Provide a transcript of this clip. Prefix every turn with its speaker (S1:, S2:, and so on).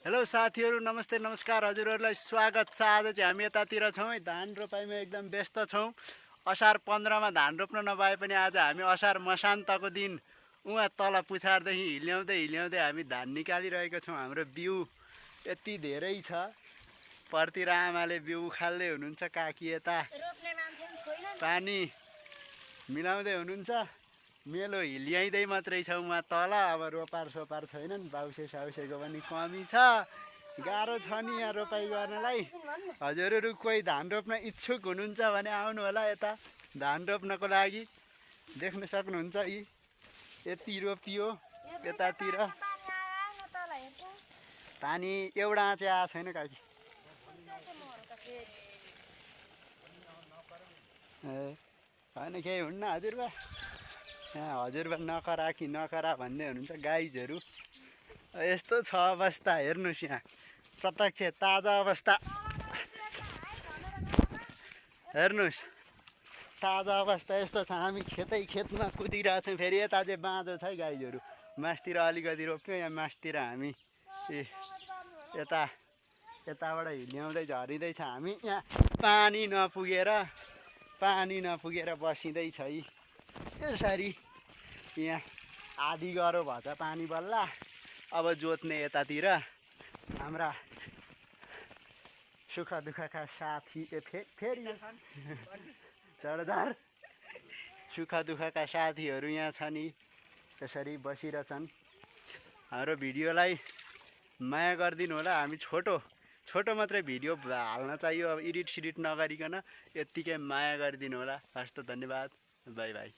S1: Hello साथीहरू, नमस्ते नमस्कार, हजुरहरूलाई स्वागत छ। आज चाहिँ हामी यतातिर छौँ है, धान रोपाइमा एकदम व्यस्त छौँ। असार 15मा धान रोप्न नपाए पनि आज हामी असार मसान्तको दिन उहाँ तल पुछारदेखि हिल्याउँदै हामी धान निकालिरहेका छौँ। हाम्रो बिउ यति धेरै छ, परतिर आमाले बिउ उखाल्दै हुनुहुन्छ, काकी यता पानी मिलाउँदै हुनुहुन्छ। मेलो हिल्याइँदै मात्रै छ उहाँ तल। अब रोपार सोपार छैनन्, बाउसे साउसेको पनि कमी छ, गाह्रो छ नि यहाँ रोपाइ गर्नलाई। हजुरहरू कोही धान रोप्न इच्छुक हुनुहुन्छ भने आउनु होला यता धान रोप्नको लागि। देख्न सक्नुहुन्छ यी यति रोपियो। यतातिर पानी एउटा चाहिँ आएको छैन काकी। ए होइन, केही हुन्न हजुरबा। यहाँ हजुरबा नकरा कि नकरा भन्दै हुनुहुन्छ गाइजहरू। यस्तो छ अवस्था, हेर्नुहोस् यहाँ प्रत्यक्ष ताजा अवस्था हेर्नुहोस्। ताजा अवस्था यस्तो छ। हामी खेतमा कुदिरहेछौँ। फेरि यता चाहिँ बाँझो छ है गाईहरू। मासतिर अलिकति रोप्यो, यहाँ मासतिर हामी यताबाट हिल्याउँदै झरिँदैछ। हामी यहाँ पानी नपुगेर बसिँदैछ है यसरी। यहाँ आधी गह्रो भएछ पानी बल्ल। अब जोत्ने यतातिर हाम्रा सुख दुःखका साथी फेरि चढदार सुख दुःखका साथीहरू यहाँ छ नि, त्यसरी बसिरहेछन्। हाम्रो भिडियोलाई माया गरिदिनु होला। हामी छोटो मात्रै भिडियो हाल्न चाहियो, अब एडिट सिडिट नगरिकन यत्तिकै माया गरिदिनु होला। हस्त, धन्यवाद, बाई बाई।